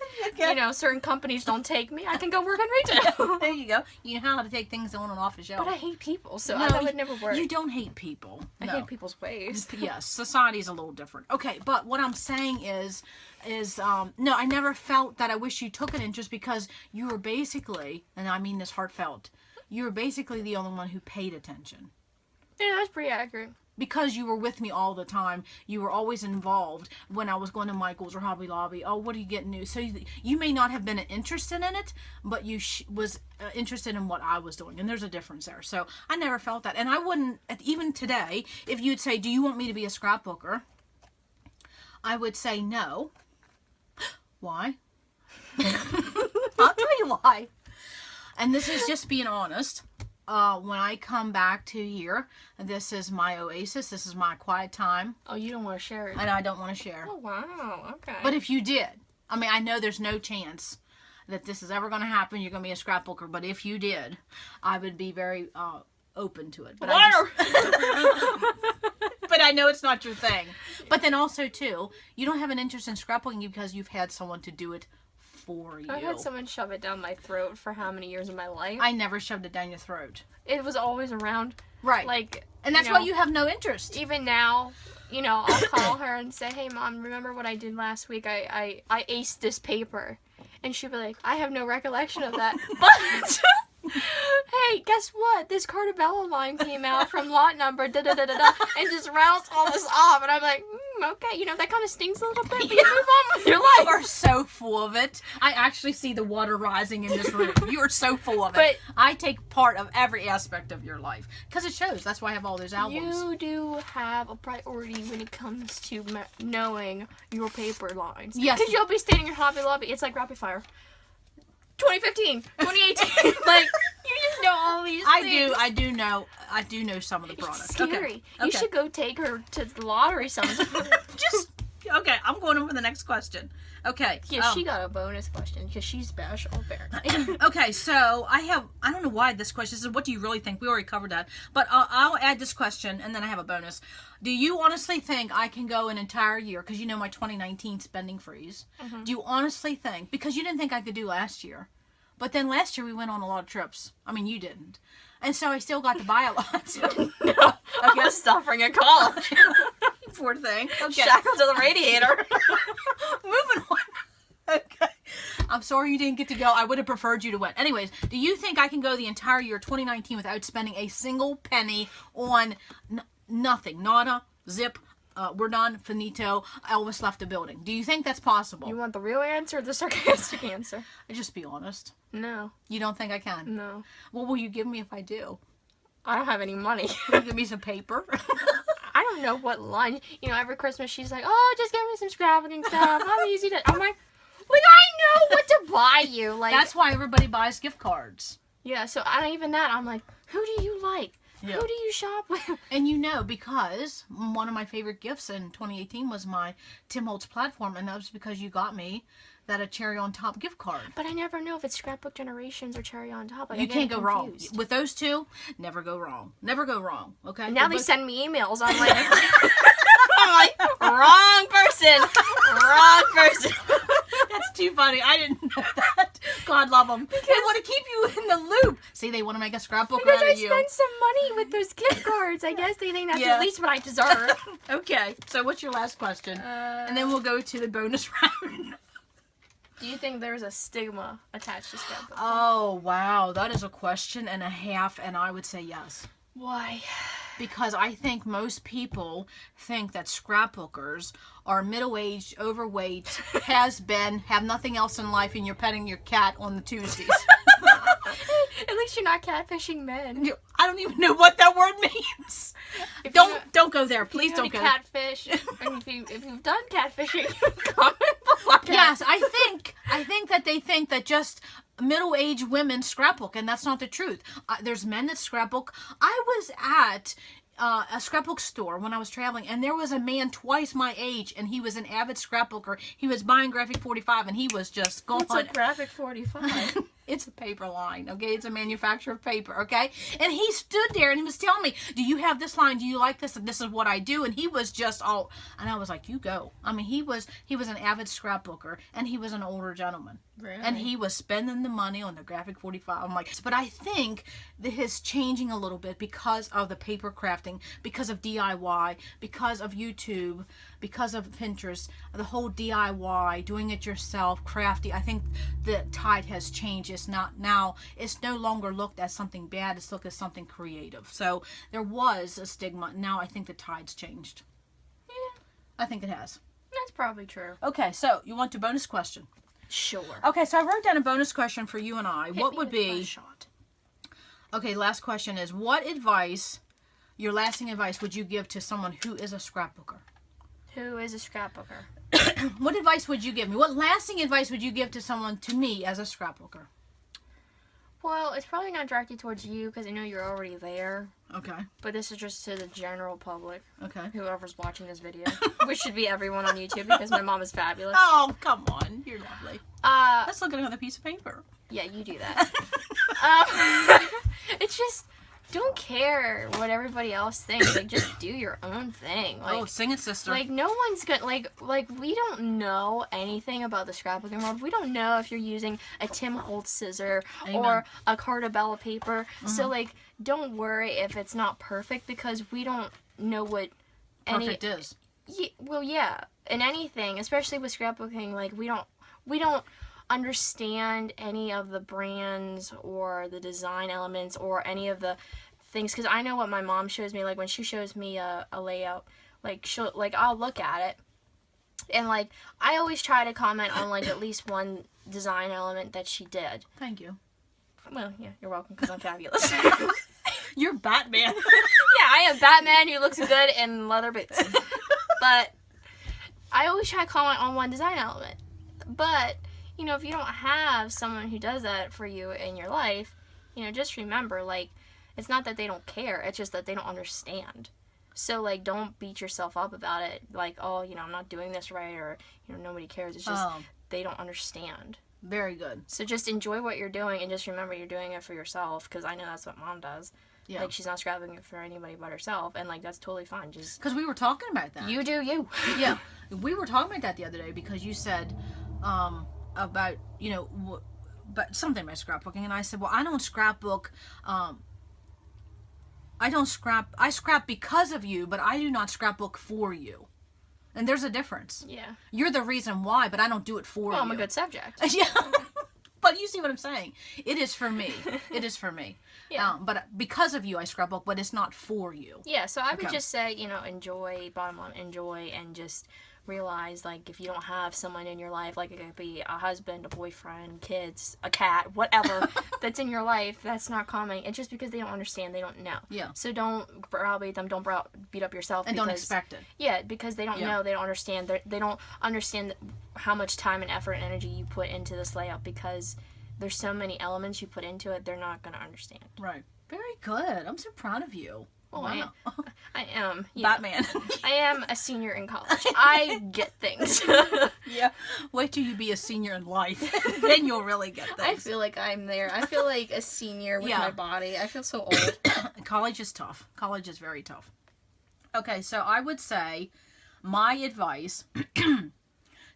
[SPEAKER 2] certain companies don't take me, I can go work in retail.
[SPEAKER 1] There you go. You know how to take things on and off the shelf.
[SPEAKER 2] But I hate people, so that would never work.
[SPEAKER 1] You don't hate people.
[SPEAKER 2] I hate people's ways.
[SPEAKER 1] Yes, society's a little different. Okay, but what I'm saying is no, I never felt that I wish you took an interest because you were basically, and I mean this heartfelt, you were basically the only one who paid attention.
[SPEAKER 2] Yeah, that's pretty accurate.
[SPEAKER 1] Because you were with me all the time, you were always involved when I was going to Michael's or Hobby Lobby. Oh, what are you getting new? So you may not have been interested in it, but you was interested in what I was doing. And there's a difference there. So I never felt that. And I wouldn't, even today, if you'd say, do you want me to be a scrapbooker? I would say no. Why? I'll tell you why. And this is just being honest. When I come back to here, this is my oasis. This is my quiet time.
[SPEAKER 2] Oh, you don't want to share it?
[SPEAKER 1] And I don't want to share.
[SPEAKER 2] Oh, wow. Okay.
[SPEAKER 1] But if you did, I know there's no chance that this is ever going to happen. You're going to be a scrapbooker. But if you did, I would be very open to it. But but I know it's not your thing. But then also, too, you don't have an interest in scrapbooking because you've had someone to do it for you.
[SPEAKER 2] I had someone shove it down my throat for how many years of my life?
[SPEAKER 1] I never shoved it down your throat.
[SPEAKER 2] It was always around.
[SPEAKER 1] Right. And that's why you have no interest.
[SPEAKER 2] Even now, I'll call her and say, hey, Mom, remember what I did last week? I aced this paper. And she'll be like, I have no recollection of that. But, hey, guess what? This Cartabella line came out from lot number da-da-da-da-da and just rattles all this off. And I'm like, okay, that kind of stings a little bit, but you move on with your life.
[SPEAKER 1] You are so full of it. I actually see the water rising in this room. You are so full of it.
[SPEAKER 2] But
[SPEAKER 1] I take part of every aspect of your life. Because it shows. That's why I have all those albums.
[SPEAKER 2] You do have a priority when it comes to knowing your paper lines.
[SPEAKER 1] Yes.
[SPEAKER 2] Because you'll be standing in Hobby Lobby. It's like rapid fire. 2015, 2018. Like, you just know all these things.
[SPEAKER 1] I do know some of the products.
[SPEAKER 2] It's scary.
[SPEAKER 1] Okay.
[SPEAKER 2] You should go take her to the lottery sometime.
[SPEAKER 1] Okay, I'm going on for the next question. Okay.
[SPEAKER 2] Yeah, she got a bonus question because she's special, apparently.
[SPEAKER 1] Okay, so I don't know why this question is, what do you really think? We already covered that. But I'll add this question, and then I have a bonus. Do you honestly think I can go an entire year, because you know my 2019 spending freeze. Mm-hmm. Do you honestly think, because you didn't think I could do last year, but then last year we went on a lot of trips. You didn't. And so I still got to buy a lot.
[SPEAKER 2] No, I was suffering at college.
[SPEAKER 1] Poor thing. Okay.
[SPEAKER 2] Shackled to the radiator.
[SPEAKER 1] Moving on. Okay. I'm sorry you didn't get to go. I would have preferred you to win. Anyways, do you think I can go the entire year 2019 without spending a single penny on nothing? Nada, zip, we're done, finito, Elvis left the building. Do you think that's possible?
[SPEAKER 2] You want the real answer or the sarcastic answer?
[SPEAKER 1] Just be honest.
[SPEAKER 2] No.
[SPEAKER 1] You don't think I can?
[SPEAKER 2] No.
[SPEAKER 1] What will you give me if I do?
[SPEAKER 2] I don't have any money.
[SPEAKER 1] Will you give me some paper?
[SPEAKER 2] I don't know what line. Every Christmas she's like, oh, just give me some scrapbooking stuff. I'm easy to... I'm like, I know what to buy you. Like,
[SPEAKER 1] that's why everybody buys gift cards.
[SPEAKER 2] Yeah, so I don't even that. I'm like, who do you like?
[SPEAKER 1] Yeah.
[SPEAKER 2] Who do you shop with?
[SPEAKER 1] And because one of my favorite gifts in 2018 was my Tim Holtz platform, and that was because you got me a cherry on top gift card.
[SPEAKER 2] But I never know if it's Scrapbook Generations or cherry on top. Like,
[SPEAKER 1] you can't go wrong with those two. Never go wrong. Never go wrong. Okay.
[SPEAKER 2] And now they send me emails. I'm like, wrong person. Wrong person.
[SPEAKER 1] That's too funny. I didn't know that. God love them. Because they want to keep you in the loop. See, they want to make a scrapbook out of you.
[SPEAKER 2] Because I spent some money with those gift cards. I guess they think that's at least what I deserve.
[SPEAKER 1] Okay. So what's your last question? And then we'll go to the bonus round.
[SPEAKER 2] Do you think there's a stigma attached to scrapbooking?
[SPEAKER 1] Oh, wow. That is a question and a half, and I would say yes.
[SPEAKER 2] Why?
[SPEAKER 1] Because I think most people think that scrapbookers are middle-aged, overweight, has-been, have nothing else in life, and you're petting your cat on the Tuesdays.
[SPEAKER 2] At least you're not catfishing men.
[SPEAKER 1] I don't even know what that word means. Don't go there. Please don't go.
[SPEAKER 2] Catfish. And if you've done catfishing, comment below.
[SPEAKER 1] Yes, I think that they think that just middle-aged women scrapbook, and that's not the truth. There's men that scrapbook. I was at a scrapbook store when I was traveling, and there was a man twice my age, and he was an avid scrapbooker. He was buying Graphic 45, and he was just going.
[SPEAKER 2] What's a Graphic 45?
[SPEAKER 1] It's a paper line, okay? It's a manufacturer of paper, okay? And he stood there and he was telling me, do you have this line? Do you like this? And this is what I do. And he was just all, and I was like, you go. I mean, he was an avid scrapbooker, and he was an older gentleman.
[SPEAKER 2] Really?
[SPEAKER 1] And he was spending the money on the Graphic 45. I'm like, but I think that is changing a little bit because of the paper crafting, because of DIY, because of YouTube, because of Pinterest, the whole DIY, doing it yourself, crafty. I think the tide has changed. It's not now, it's no longer looked as something bad, it's looked as something creative. So there was a stigma. Now I think the tide's changed.
[SPEAKER 2] Yeah.
[SPEAKER 1] I think it has.
[SPEAKER 2] That's probably true.
[SPEAKER 1] Okay, so you want the bonus question?
[SPEAKER 2] Sure.
[SPEAKER 1] Okay, so I wrote down a bonus question for you and I. What would be...
[SPEAKER 2] shot.
[SPEAKER 1] Okay, last question is, what advice, your lasting advice, would you give to someone who is a scrapbooker?
[SPEAKER 2] Who is a scrapbooker?
[SPEAKER 1] What advice would you give me? What lasting advice would you give to me as a scrapbooker?
[SPEAKER 2] Well, it's probably not directed towards you because I know you're already there.
[SPEAKER 1] Okay.
[SPEAKER 2] But this is just to the general public.
[SPEAKER 1] Okay.
[SPEAKER 2] Whoever's watching this video. Which should be everyone on YouTube because my mom is fabulous.
[SPEAKER 1] Oh, come on. You're lovely. Let's look at another piece of paper.
[SPEAKER 2] Yeah, you do that. It's just, don't care what everybody else thinks. Like, just do your own thing. Like,
[SPEAKER 1] oh, sing it, sister.
[SPEAKER 2] Like, no one's gonna, like, we don't know anything about the scrapbooking world. We don't know if you're using a Tim Holtz scissor or a Carta Bella paper. Mm-hmm. So, like, don't worry if it's not perfect because we don't know what
[SPEAKER 1] perfect is.
[SPEAKER 2] Well, yeah. In anything, especially with scrapbooking, like, we don't understand any of the brands or the design elements or any of the things, because I know what my mom shows me. Like, when she shows me a layout, like, I'll look at it, and, like, I always try to comment on, like, at least one design element that she did.
[SPEAKER 1] Thank you.
[SPEAKER 2] Well, yeah, you're welcome, because I'm fabulous.
[SPEAKER 1] You're Batman.
[SPEAKER 2] Yeah, I am Batman who looks good in leather boots. But I always try to comment on one design element. But, you know, if you don't have someone who does that for you in your life, you know, just remember, like, it's not that they don't care, it's just that they don't understand. So, like, don't beat yourself up about it, like, oh, you know, I'm not doing this right, or, you know, nobody cares. It's just they don't understand.
[SPEAKER 1] Very good.
[SPEAKER 2] So just enjoy what you're doing, and just remember you're doing it for yourself, because I know that's what Mom does. Yeah. Like, she's not scrapbooking it for anybody but herself, and, like, that's totally fine. Just
[SPEAKER 1] because we were talking about that.
[SPEAKER 2] You do you.
[SPEAKER 1] Yeah. We were talking about that the other day, because you said about, you know, but something about scrapbooking, and I said, well, I don't scrapbook, I scrap because of you, but I do not scrapbook for you. And there's a difference.
[SPEAKER 2] Yeah.
[SPEAKER 1] You're the reason why, but I don't do it for you.
[SPEAKER 2] Well, I'm a good subject.
[SPEAKER 1] Yeah. But you see what I'm saying. It is for me. It is for me.
[SPEAKER 2] Yeah.
[SPEAKER 1] But because of you, I scrapbook, but it's not for you.
[SPEAKER 2] Yeah, so I would just say, you know, enjoy, bottom line, enjoy, and just realize, like, if you don't have someone in your life, like, it could be a husband, a boyfriend, kids, a cat, whatever, that's in your life, that's not common. It's just because they don't understand, they don't know.
[SPEAKER 1] Yeah.
[SPEAKER 2] So don't browbeat them, don't beat up yourself.
[SPEAKER 1] And don't expect it.
[SPEAKER 2] Yeah, because they don't know, they don't understand. They don't understand how much time and effort and energy you put into this layout, because there's so many elements you put into it, they're not going to understand.
[SPEAKER 1] Right. Very good. I'm so proud of you.
[SPEAKER 2] Well,
[SPEAKER 1] wow.
[SPEAKER 2] I am.
[SPEAKER 1] Batman.
[SPEAKER 2] I am a senior in college. I get things.
[SPEAKER 1] Yeah. Wait till you be a senior in life. Then you'll really get things.
[SPEAKER 2] I feel like I'm there. I feel like a senior with my body. I feel so old.
[SPEAKER 1] College is tough. College is very tough. Okay, so I would say my advice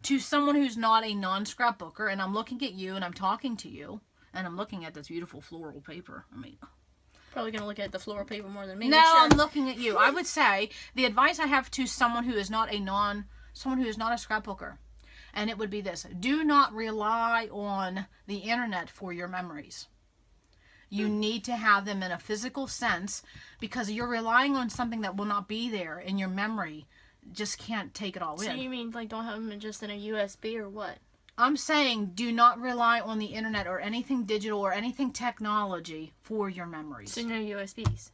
[SPEAKER 1] to someone who's not a non-scrapbooker, and I'm looking at you and I'm talking to you, and I'm looking at this beautiful floral paper. I mean...
[SPEAKER 2] Probably going to look at the floral paper more than me.
[SPEAKER 1] No, sure. I'm looking at you. I would say the advice I have to someone who is not a scrapbooker, and it would be this: do not rely on the internet for your memories. You need to have them in a physical sense, because you're relying on something that will not be there in your memory. Just can't take it all in.
[SPEAKER 2] So you mean, like, don't have them just in a USB or what?
[SPEAKER 1] I'm saying do not rely on the internet or anything digital or anything technology for your memories.
[SPEAKER 2] So no USBs.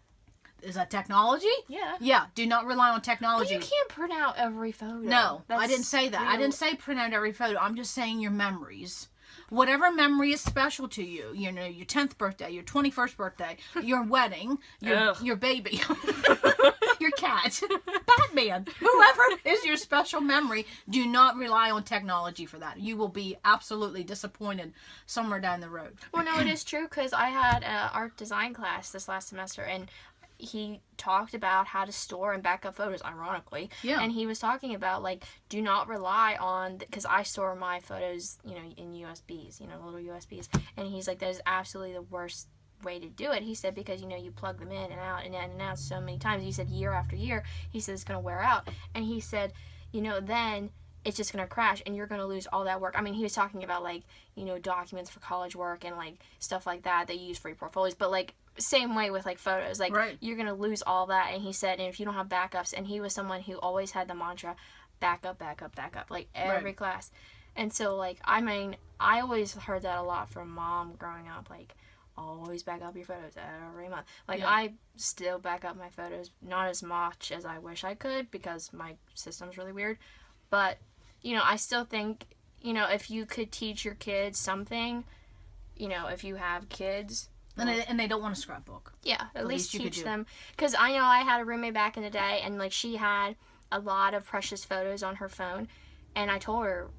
[SPEAKER 1] Is that technology?
[SPEAKER 2] Yeah.
[SPEAKER 1] Yeah, do not rely on technology.
[SPEAKER 2] But you can't print out every photo.
[SPEAKER 1] No, I didn't say that. I didn't say print out every photo. I'm just saying your memories. Whatever memory is special to you, you know, your 10th birthday, your 21st birthday, your wedding, your baby, your cat, Batman, whoever is your special memory, do not rely on technology for that. You will be absolutely disappointed somewhere down the road.
[SPEAKER 2] Well, no, it is true, because I had an art design class this last semester, and he talked about how to store and back up photos, ironically.
[SPEAKER 1] Yeah.
[SPEAKER 2] And he was talking about, like, do not rely on, because I store my photos, you know, in USBs, you know, little USBs. And he's like, that is absolutely the worst way to do it. He said, because, you know, you plug them in and out and in and out so many times. He said, year after year, he said, it's going to wear out. And he said, you know, then it's just going to crash and you're going to lose all that work. I mean, he was talking about, like, you know, documents for college work and, like, stuff like that you use for your portfolios. But, like, same way with, like, photos. Like,
[SPEAKER 1] right.
[SPEAKER 2] You're going to lose all that. And he said, and if you don't have backups, and he was someone who always had the mantra, back up, like, every
[SPEAKER 1] right.
[SPEAKER 2] class. And so, like, I mean, I always heard that a lot from Mom growing up, like, always back up your photos every month. Like,
[SPEAKER 1] yeah.
[SPEAKER 2] I still back up my photos, not as much as I wish I could, because my system's really weird. But, you know, I still think, you know, if you could teach your kids something, you know, if you have kids.
[SPEAKER 1] And they don't want to scrapbook.
[SPEAKER 2] Yeah, at least teach them. Because I know I had a roommate back in the day, and, like, she had a lot of precious photos on her phone. And I told her,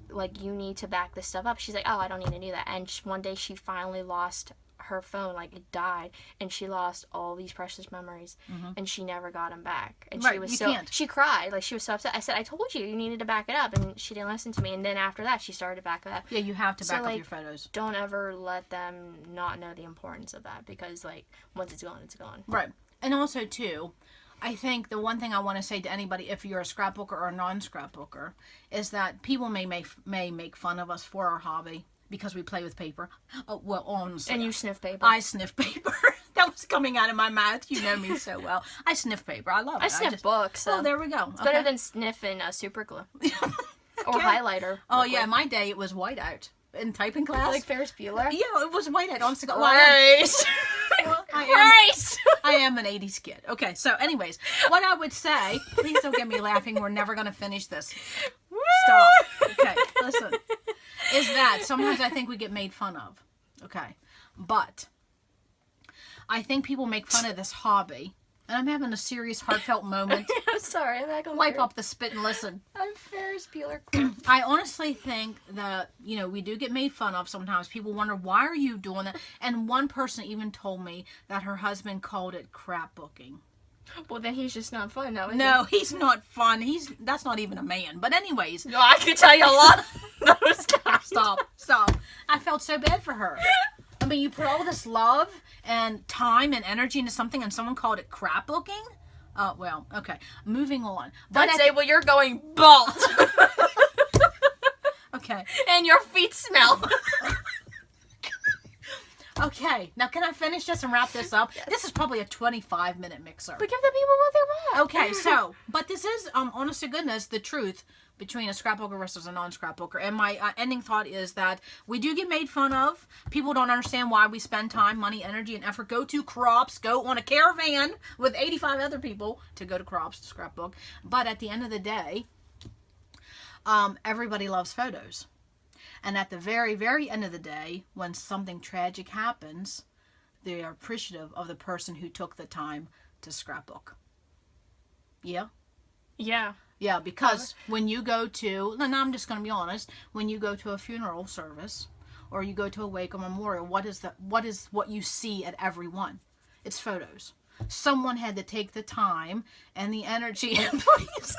[SPEAKER 2] like, you need to back this stuff up. She's like, oh, I don't need to do that. And one day she finally lost her phone, like, it died, and she lost all these precious memories, and she never got them back. And
[SPEAKER 1] right,
[SPEAKER 2] she was
[SPEAKER 1] can't.
[SPEAKER 2] She cried, like, she was so upset. I said, I told you needed to back it up, and she didn't listen to me. And then after that, she started to back it up.
[SPEAKER 1] Yeah, you have to back
[SPEAKER 2] so,
[SPEAKER 1] up
[SPEAKER 2] like,
[SPEAKER 1] your photos.
[SPEAKER 2] Don't ever let them not know the importance of that, because, like, once it's gone, it's gone.
[SPEAKER 1] Right. And also, too, I think the one thing I want to say to anybody, if you're a scrapbooker or a non-scrapbooker, is that people may make fun of us for our hobby because we play with paper. Oh, well, honestly.
[SPEAKER 2] And you sniff paper.
[SPEAKER 1] I sniff paper. That was coming out of my mouth. You know me so well. I sniff paper. I love it.
[SPEAKER 2] I sniff books. So
[SPEAKER 1] oh, there we go.
[SPEAKER 2] It's better than sniffing super glue. Or
[SPEAKER 1] Okay.
[SPEAKER 2] highlighter.
[SPEAKER 1] Oh,
[SPEAKER 2] liquid.
[SPEAKER 1] yeah. My day, it was whiteout. In typing class.
[SPEAKER 2] Like Ferris Bueller?
[SPEAKER 1] Yeah, it was whiteout. Honestly,
[SPEAKER 2] Christ.
[SPEAKER 1] I am an 80s kid. Okay, so anyways, what I would say, please don't get me laughing. We're never going to finish this. Stop. Okay, listen. Is that sometimes I think we get made fun of. Okay. But I think people make fun of this hobby. And I'm having a serious heartfelt moment.
[SPEAKER 2] I'm sorry. I'm not going to
[SPEAKER 1] Wipe up the spit and listen.
[SPEAKER 2] I'm Ferris Bueller.
[SPEAKER 1] I honestly think that, you know, we do get made fun of sometimes. People wonder, why are you doing that? And one person even told me that her husband called it crap booking.
[SPEAKER 2] Well, then he's just not fun now, is
[SPEAKER 1] No, he's not fun. That's not even a man. But anyways.
[SPEAKER 2] No, I can tell you a lot of those guys.
[SPEAKER 1] Stop. I felt so bad for her. I mean, you put all this love and time and energy into something and someone called it crap booking? Oh, well, okay. Moving on.
[SPEAKER 2] But Don't say, well, you're going bald.
[SPEAKER 1] Okay.
[SPEAKER 2] And your feet smell.
[SPEAKER 1] Okay, now can I finish this and wrap this up? Yes. This is probably a 25-minute mixer.
[SPEAKER 2] But give the people what they want.
[SPEAKER 1] Okay, so, but this is, honest to goodness, the truth between a scrapbooker versus a non-scrapbooker. And my ending thought is that we do get made fun of. People don't understand why we spend time, money, energy, and effort. Go to Crops, go on a caravan with 85 other people to go to Crops to scrapbook. But at the end of the day, everybody loves photos. And at the very, very end of the day, when something tragic happens, they are appreciative of the person who took the time to scrapbook. Yeah?
[SPEAKER 2] Yeah.
[SPEAKER 1] Yeah, because when you go to, and I'm just going to be honest, when you go to a funeral service or you go to a wake or memorial, what is what you see at every one? It's photos. Someone had to take the time and the energy. Please,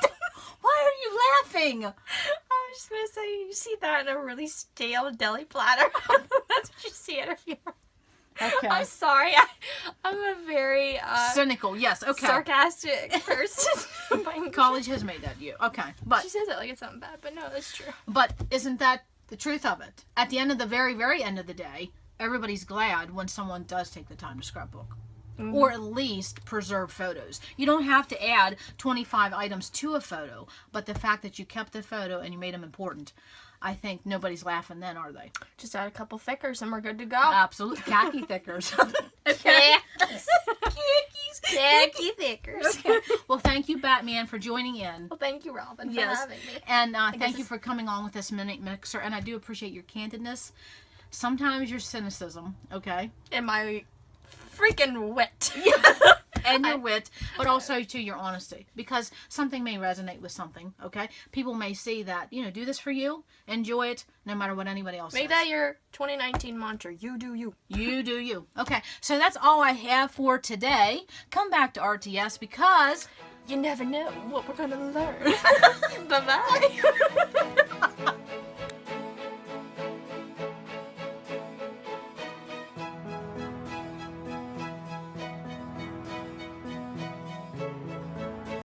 [SPEAKER 1] why are you laughing?
[SPEAKER 2] I was just going to say, you see that in a really stale deli platter. That's what you see at a funeral.
[SPEAKER 1] Okay.
[SPEAKER 2] I'm sorry. I'm a very
[SPEAKER 1] cynical, yes, okay.
[SPEAKER 2] sarcastic person.
[SPEAKER 1] College has made that you. Okay. But
[SPEAKER 2] she says it like it's something bad, but no, that's true.
[SPEAKER 1] But isn't that the truth of it? At the end of the very, very end of the day, everybody's glad when someone does take the time to scrapbook. Mm-hmm. Or at least preserve photos. You don't have to add 25 items to a photo, but the fact that you kept the photo and you made them important, I think nobody's laughing then, are they?
[SPEAKER 2] Just add a couple thickers and we're good to go.
[SPEAKER 1] Absolutely. Khaki thickers.
[SPEAKER 2] Okay.
[SPEAKER 1] Khakis.
[SPEAKER 2] Thicky thickers.
[SPEAKER 1] Okay. Well, thank you, Batman, for joining in.
[SPEAKER 2] Well, thank you, Robin, for
[SPEAKER 1] Yes.
[SPEAKER 2] having me.
[SPEAKER 1] And thank you for coming on with this Minute Mixer. And I do appreciate your candidness. Sometimes your cynicism, okay?
[SPEAKER 2] And my freaking wit.
[SPEAKER 1] And your wit, but also to your honesty, because something may resonate with something, okay? People may see that, do this for you, enjoy it, no matter what anybody else
[SPEAKER 2] Make
[SPEAKER 1] says.
[SPEAKER 2] that your 2019 mantra. You do you.
[SPEAKER 1] You do you. Okay, so that's all I have for today. Come back to RTS because
[SPEAKER 2] You never know what we're going to learn. Bye-bye.